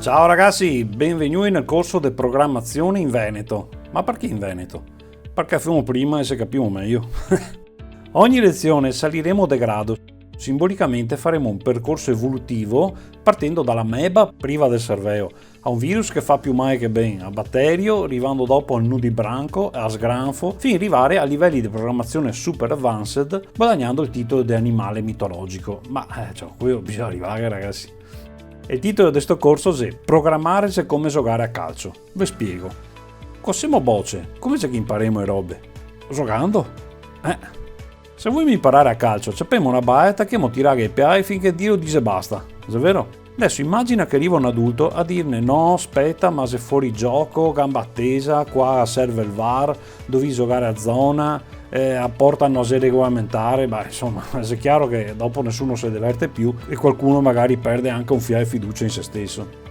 Ciao ragazzi, benvenuti nel corso di programmazione in Veneto. Ma perché in Veneto? Perché facciamo prima e se capiamo meglio. Ogni lezione saliremo de grado. Simbolicamente faremo un percorso evolutivo partendo dalla meba priva del cervello, a un virus che fa più male che bene, a batterio, arrivando dopo al nudibranco, a sgranfo, fino ad arrivare a livelli di programmazione super advanced, guadagnando il titolo di animale mitologico. Ma qui bisogna arrivare ragazzi. Il titolo di questo corso è Programmare se come giocare a calcio. Vi spiego. Cosiamo boce, come c'è che imparemo le robe? Giocando? Se vuoi imparare a calcio, sappiamo una baetta che mo tirare i piedi finché Dio dice basta, è vero? Adesso immagina che arriva un adulto a dirne no, aspetta, ma se fuori gioco, gamba attesa, qua serve il VAR, devi giocare a zona, apporta una serie regolamentare, insomma, è chiaro che dopo nessuno si diverte più e qualcuno magari perde anche un fiato di fiducia in se stesso.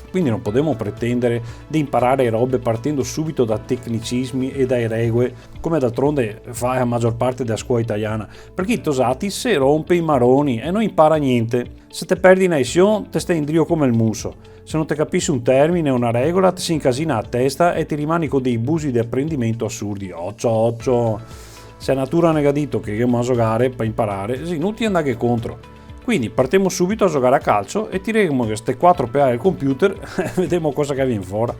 Quindi non possiamo pretendere di imparare robe partendo subito da tecnicismi e dai regole, come d'altronde fa la maggior parte della scuola italiana, perché Tosati se rompe i maroni e non impara niente. Se te perdi una lezione, te stai in drio come il muso. Se non te capisci un termine o una regola, ti si incasina a testa e ti rimani con dei busi di apprendimento assurdi. Occio. Se la natura ha negadito che io a giocare per imparare, è inutile andare contro. Quindi partiamo subito a giocare a calcio e tireremo queste 4 PA del computer e vediamo cosa che viene fuori.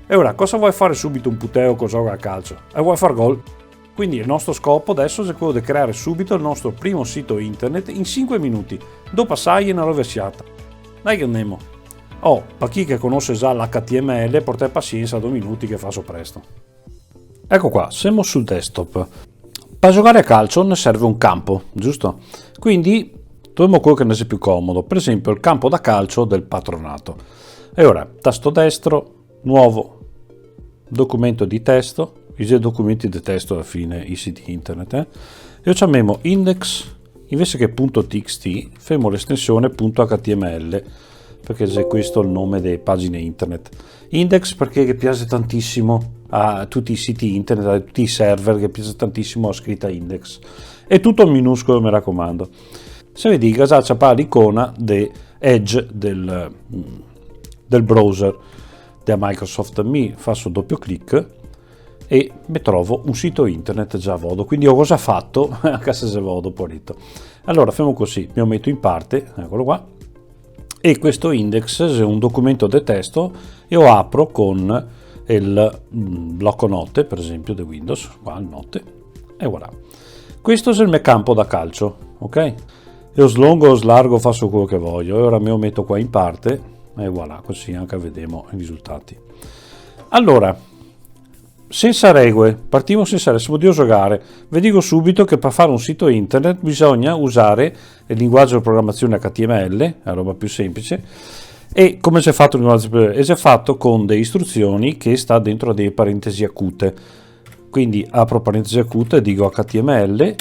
E ora, cosa vuoi fare subito un puteo che gioca a calcio? E vuoi far gol? Quindi il nostro scopo adesso è quello di creare subito il nostro primo sito internet in 5 minuti, dopo passare una rovesciata. Dai che andiamo. Per chi che conosce già l'HTML, portate pazienza 2 minuti che faccio presto. Ecco qua, siamo sul desktop. Per giocare a calcio ne serve un campo, giusto? Quindi troviamo quello che ne sia più comodo, per esempio il campo da calcio del patronato. E ora, tasto destro, nuovo, documento di testo, i documenti di testo alla fine, i siti internet, e chiamiamo index, invece che .txt, facciamo l'estensione .html, perché è questo il nome delle pagine internet. Index perché piace tantissimo a tutti i siti internet, a tutti i server, che piace tantissimo la scritta index. E tutto minuscolo, mi raccomando. Se vedi, già c'è l'icona di Edge del browser della Microsoft, mi faccio doppio clic e mi trovo un sito internet già a vodo, quindi ho cosa fatto anche se vodo porito. Allora facciamo così, mi metto in parte, eccolo qua, e questo index è un documento di testo e lo apro con il blocco note, per esempio di Windows, qua il note, e voilà. Questo è il mio campo da calcio, ok? Io slungo o slargo, faccio quello che voglio, e ora me lo metto qua in parte e voilà, così anche vediamo i risultati. Allora, senza regole, partiamo senza regole, se voglio giocare, vi dico subito che per fare un sito internet bisogna usare il linguaggio di programmazione HTML, la roba più semplice, e come si è fatto il linguaggio HTML? Si è fatto con delle istruzioni che sta dentro delle parentesi acute, quindi apro parentesi acute, dico HTML,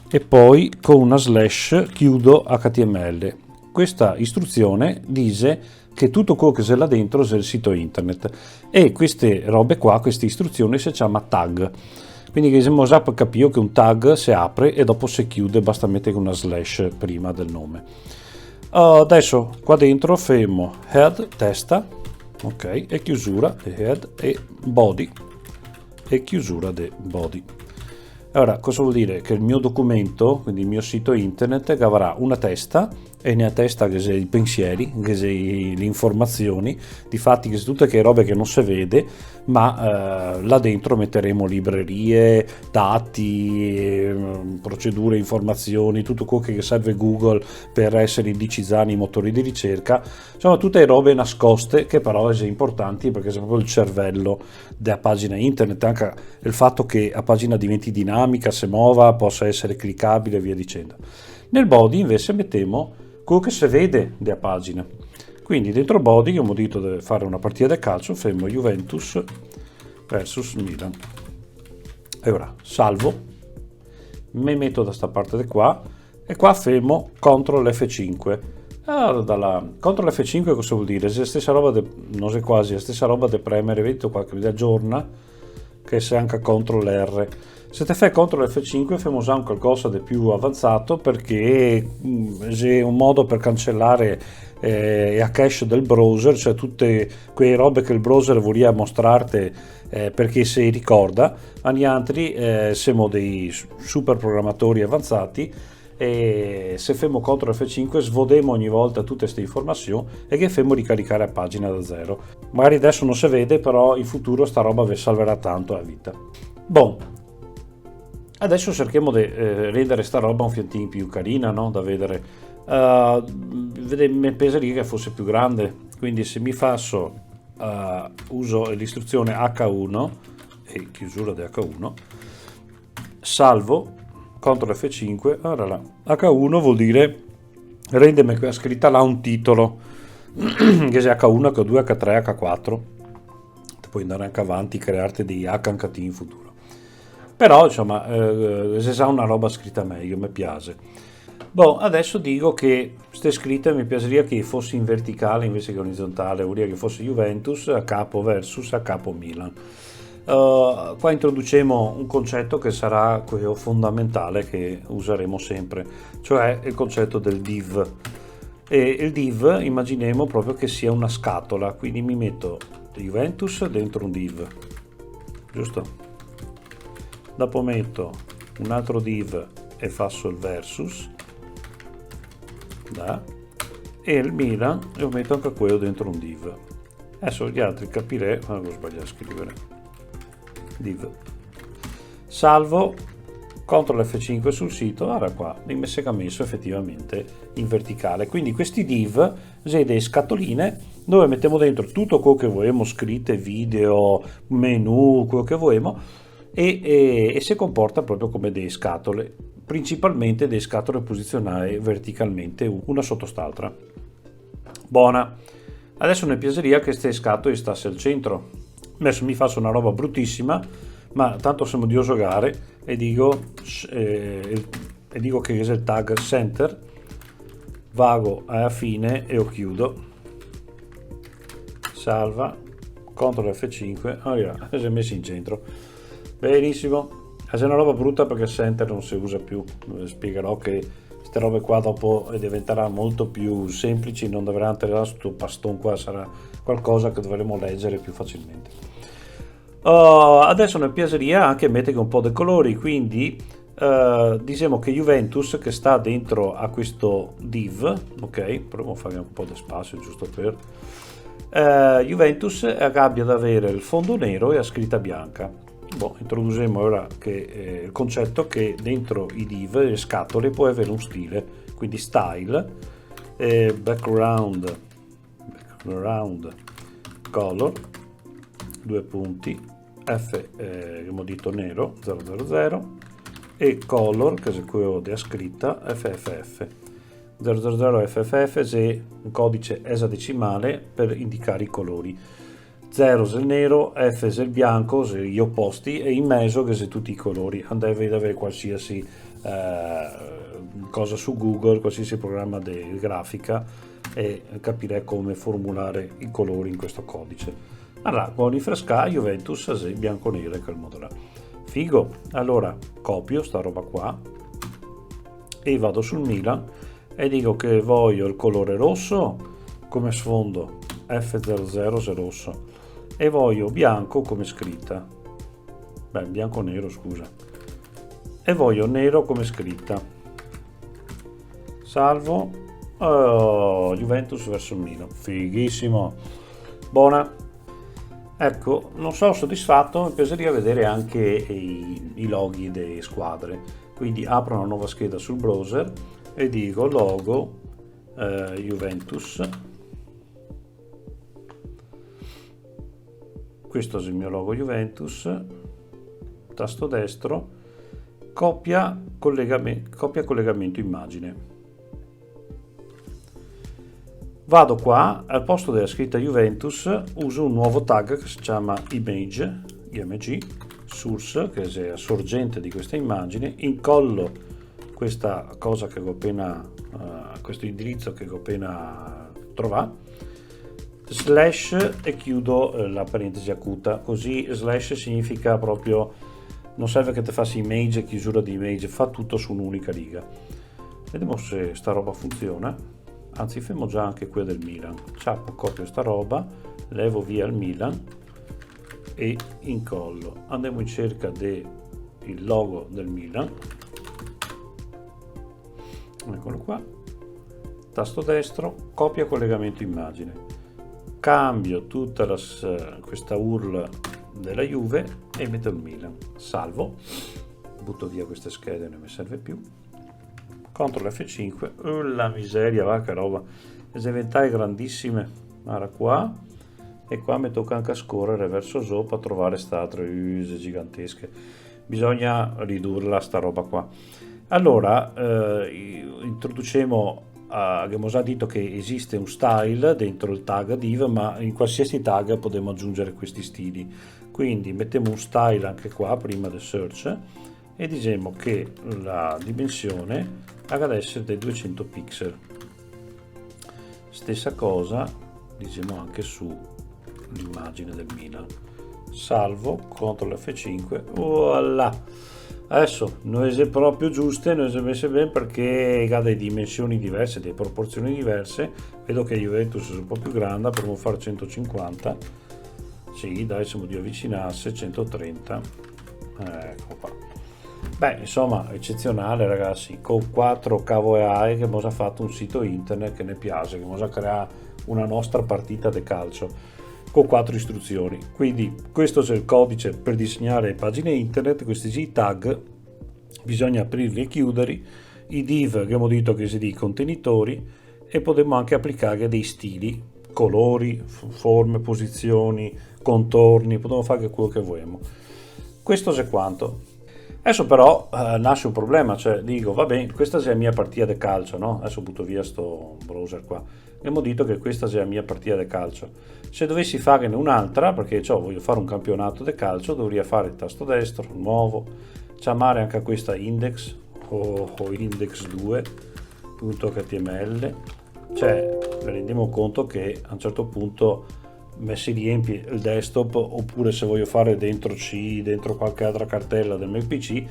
e poi con una slash chiudo HTML. Questa istruzione dice che tutto quello che c'è là dentro è il sito internet, e queste robe qua, queste istruzioni si chiama tag, quindi che siamo già per capire che un tag si apre e dopo si chiude, basta mettere una slash prima del nome. Adesso qua dentro facciamo head, testa, ok, e chiusura di head, e body e chiusura di body. Ora, cosa vuol dire? Che il mio documento, quindi il mio sito internet, avrà una testa, e nella testa che sono i pensieri, che sono le informazioni, difatti che sono tutte che robe che non si vede, ma là dentro metteremo librerie, dati, procedure, informazioni, tutto quello che serve Google per essere indicizzati nei motori di ricerca, sono tutte robe nascoste che però sono importanti perché sono proprio il cervello della pagina internet, anche il fatto che la pagina diventi dinamica, si muova, possa essere cliccabile e via dicendo. Nel body invece mettiamo quello che si vede della pagina, quindi dentro body io ho detto di fare una partita di calcio, fermo Juventus versus Milan, e ora salvo, mi metto da sta parte di qua e qua fermo CTRL F5. Allora, dalla CTRL F5 cosa vuol dire? Se stessa roba non è quasi la stessa roba di premere, vedete qua che vi aggiorna che se anche CTRL R. Se te fai CTRL F5 facciamo usare un qualcosa di più avanzato, perché è un modo per cancellare a cache del browser, cioè tutte quelle robe che il browser voleva mostrarti perché si ricorda. Ma gli altri siamo dei super programmatori avanzati, e se facciamo CTRL F5 svodemo ogni volta tutte queste informazioni e che facciamo ricaricare a pagina da zero. Magari adesso non si vede, però in futuro sta roba vi salverà tanto la vita. Bon, adesso cerchiamo di rendere sta roba un fiantino più carina, no? Da vedere. Mi pensaria che fosse più grande, quindi se mi faccio uso l'istruzione H1 e chiusura di H1, salvo, CTRL F5, allora là. H1 vuol dire rendere quella scritta là un titolo, che sia H1, H2, H3, H4, puoi andare anche avanti, crearti dei HT in futuro. Però insomma se sa una roba scritta meglio, mi piace. Boh, adesso dico che queste scritte mi piaceria che fosse in verticale invece che orizzontale, vuol dire che fosse Juventus a capo versus a capo Milan. Qua introduciamo un concetto che sarà quello fondamentale che useremo sempre, cioè il concetto del div. E il div immaginiamo proprio che sia una scatola, quindi mi metto Juventus dentro un div, giusto? Dopo metto un altro div e faccio il versus, e il Milan e lo metto anche quello dentro un div. Adesso gli altri capirei, ma l'ho sbagliato a scrivere. Div, salvo, CTRL F5 sul sito, ora qua mi si è messo effettivamente in verticale. Quindi questi div sono delle scatoline dove mettiamo dentro tutto quello che vogliamo, scritte, video, menu, quello che vogliamo, e si comporta proprio come delle scatole, principalmente delle scatole posizionate verticalmente una sotto l'altra. Buona, adesso mi piaceria che queste scatole stasse al centro. Adesso mi faccio una roba bruttissima, ma tanto siamo di osogare, e dico che è il tag center, vago alla fine e lo chiudo, salva, CTRL F5, allora, si è messo in centro, benissimo. È una roba brutta perché center non si usa più, spiegherò che queste robe qua dopo diventerà molto più semplici, non dovrà tirare sto paston qua, sarà qualcosa che dovremo leggere più facilmente. Adesso mi piacerebbe anche mettere un po' di colori, quindi diciamo che Juventus che sta dentro a questo div, ok, proviamo a fare un po' di spazio giusto per Juventus abbia ad avere il fondo nero e la scritta bianca. Boh, introduciamo ora che, il concetto che dentro i div, le scatole, può avere un stile, quindi style, background color, due punti, F abbiamo detto nero 000 e color, che è quello della scritta, FFF 000 FFF è un codice esadecimale per indicare i colori. 0 è il nero, F è il bianco, gli opposti, e in mezzo che sono tutti i colori. Deve avere qualsiasi cosa su Google, qualsiasi programma di grafica, e capire come formulare i colori in questo codice. Allora, con rinfrescare Juventus è bianco-nero, in quel modo là. Figo. Allora, copio sta roba qua e vado sul Milan e dico che voglio il colore rosso come sfondo, F00 è rosso, e voglio bianco come scritta, bianco-nero scusa, e voglio nero come scritta, salvo, Juventus verso il Milan, fighissimo, buona. Ecco, non sono soddisfatto, mi piacerebbe vedere anche i loghi delle squadre, quindi apro una nuova scheda sul browser e dico logo Juventus. Questo è il mio logo Juventus, tasto destro, copia collegamento immagine. Vado qua, al posto della scritta Juventus uso un nuovo tag che si chiama image, img, source, che è la sorgente di questa immagine, incollo questa cosa che ho appena, questo indirizzo che ho appena trovato, slash e chiudo la parentesi acuta, così slash significa proprio non serve che ti faccia image, chiusura di image, fa tutto su un'unica riga. Vediamo se sta roba funziona. Anzi, fermo già anche quella del Milan. Ciappo, copio sta roba, levo via il Milan e incollo. Andiamo in cerca del logo del Milan. Eccolo qua. Tasto destro, copia collegamento immagine. Cambio tutta questa URL della Juve e metto il Milan. Salvo. Butto via queste schede, non mi serve più. CTRL F5, la miseria, va che roba, le ventaglio grandissime, guarda qua, e qua mi tocca anche scorrere verso sopra a trovare queste altre use gigantesche, bisogna ridurla sta roba qua. Allora, introduciamo, abbiamo già detto che esiste un style dentro il tag div, ma in qualsiasi tag possiamo aggiungere questi stili, quindi mettiamo un style anche qua prima del search e diciamo che la dimensione ad essere dei 200 pixel. Stessa cosa diciamo anche sull'immagine del Milan. Salvo, CTRL F5, voilà. Adesso noi siamo proprio giuste, noi siamo messe bene perché ha delle dimensioni diverse, delle proporzioni diverse. Vedo che Juventus è un po' più grande, potremmo fare 150. Sì, dai, siamo di avvicinarsi, 130. Ecco qua. Beh, insomma, eccezionale ragazzi, con 4 cavo AI che abbiamo fatto un sito internet che ne piace, che abbiamo creato una nostra partita di calcio con 4 istruzioni. Quindi questo è il codice per disegnare pagine internet, questi tag bisogna aprirli e chiuderli, i div che abbiamo detto che si di contenitori, e potremo anche applicare dei stili, colori, forme, posizioni, contorni, potremo fare quello che vogliamo. Questo è quanto. Adesso però nasce un problema, cioè dico, va bene, questa è la mia partita di calcio, no? Adesso butto via sto browser qua. Abbiamo detto che questa è la mia partita di calcio. Se dovessi farne un'altra, perché voglio fare un campionato di calcio, dovrei fare il tasto destro, nuovo, chiamare anche questa index o index2.html. Cioè, rendiamo conto che a un certo punto si riempie il desktop, oppure se voglio fare dentro C, dentro qualche altra cartella del mio PC,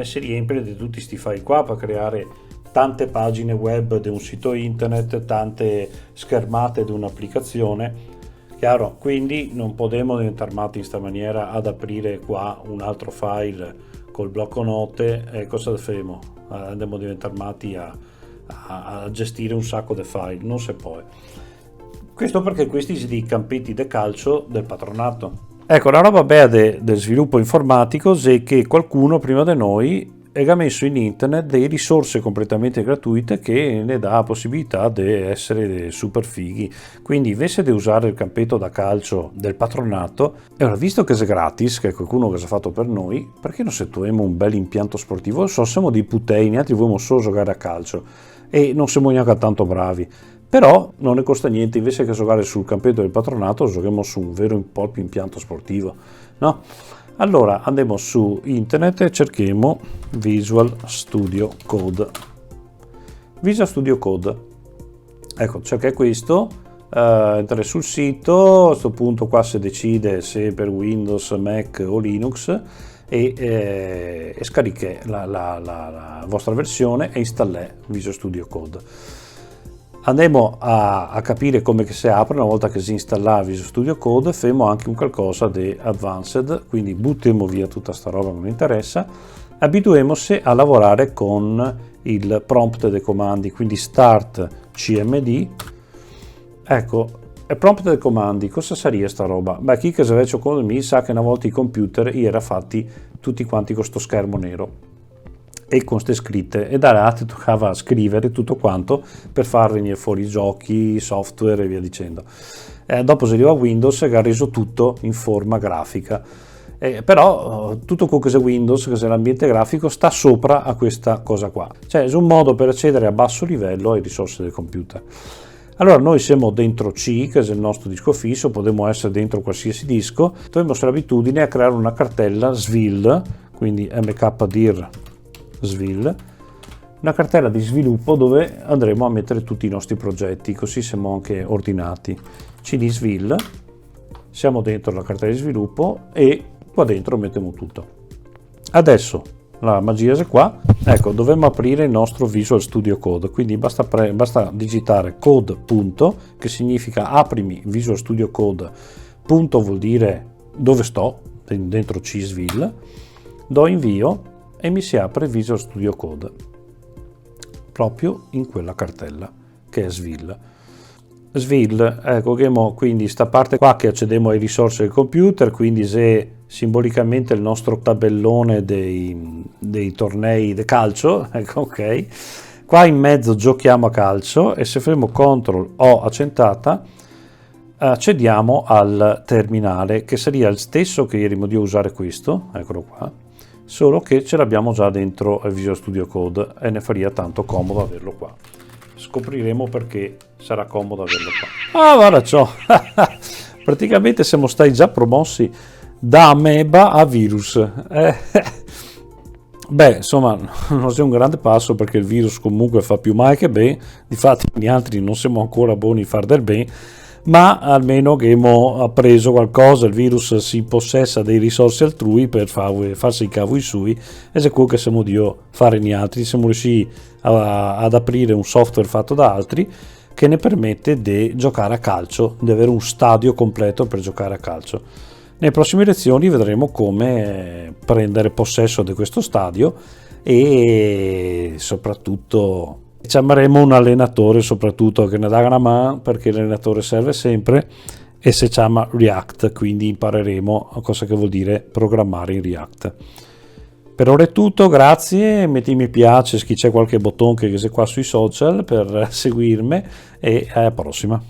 si riempie di tutti sti file qua per creare tante pagine web di un sito internet, tante schermate di un'applicazione. Chiaro, quindi non potremo diventare matti in questa maniera ad aprire qua un altro file col blocco note e cosa faremo? Andiamo a diventare matti a gestire un sacco di file, non si può. Questo perché questi sono i campetti di calcio del patronato. Ecco, la roba bella del sviluppo informatico è che qualcuno prima di noi ha messo in internet delle risorse completamente gratuite che ne dà la possibilità di essere super fighi. Quindi invece di usare il campetto da calcio del patronato, allora, visto che è gratis, che è qualcuno che si è fatto per noi, perché non settuemo un bel impianto sportivo? So, siamo dei putteni, altri vogliamo solo giocare a calcio e non siamo neanche tanto bravi. Però non ne costa niente, invece che giocare sul campetto del patronato giochiamo su un vero proprio impianto sportivo, no? Allora andiamo su internet e cerchiamo Visual Studio Code. Visual Studio Code, ecco, cerca questo, entrare sul sito, a questo punto qua si decide se per Windows, Mac o Linux e scarichi la vostra versione e installate Visual Studio Code. Andiamo a capire come si apre una volta che si installa Visual Studio Code. Faremo anche un qualcosa di advanced, quindi buttiamo via tutta sta roba che non mi interessa, abituiamoci a lavorare con il prompt dei comandi, quindi start cmd. Ecco, il prompt dei comandi, cosa sarebbe sta roba? Beh, chi che si vecchio con me sa che una volta i computer era fatti tutti quanti con sto schermo nero e con ste scritte, e da là ti toccava scrivere tutto quanto per far venire fuori i giochi, software e via dicendo. Dopo si arriva a Windows che ha reso tutto in forma grafica, però tutto quello che è Windows, che è l'ambiente grafico, sta sopra a questa cosa qua, cioè è un modo per accedere a basso livello alle risorse del computer. Allora noi siamo dentro C, che è il nostro disco fisso, potremmo essere dentro qualsiasi disco, dovremmo essere l'abitudine a creare una cartella svil, quindi mkdir svil, una cartella di sviluppo dove andremo a mettere tutti i nostri progetti, così siamo anche ordinati. cd svil, siamo dentro la cartella di sviluppo e qua dentro mettiamo tutto. Adesso la magia è qua, ecco, dovremmo aprire il nostro Visual Studio Code, quindi basta digitare code punto, che significa aprimi Visual Studio Code, punto vuol dire dove sto, dentro csvil, do invio e mi si apre Visual Studio Code, proprio in quella cartella che è svil. Svil, ecco, quindi sta parte qua che accediamo alle risorse del computer, quindi se simbolicamente il nostro tabellone dei tornei di calcio, ecco, ok, qua in mezzo giochiamo a calcio e se facciamo CTRL O accentata accediamo al terminale, che sarebbe il stesso che ieri modo usare questo, eccolo qua, solo che ce l'abbiamo già dentro Visual Studio Code e ne farebbe tanto comodo averlo qua. Scopriremo perché sarà comodo averlo qua. Ah, guarda ciò! Praticamente siamo stati già promossi da ameba a virus. Beh, insomma, non sia un grande passo perché il virus comunque fa più male che bene. Difatti, gli altri non siamo ancora buoni a fare del bene, ma almeno che abbiamo appreso qualcosa. Il virus si possessa dei risorse altrui per farsi i cavoli sui, e se quello che siamo Dio fare gli altri, siamo riusciti ad aprire un software fatto da altri che ne permette di giocare a calcio, di avere un stadio completo per giocare a calcio. Nelle prossime lezioni vedremo come prendere possesso di questo stadio e soprattutto chiameremo un allenatore soprattutto che ne dà una mano, perché l'allenatore serve sempre, e si chiama React, quindi impareremo cosa che vuol dire programmare in React. Per ora è tutto, grazie, metti mi piace, se c'è qualche bottone che sei qua sui social per seguirmi e alla prossima.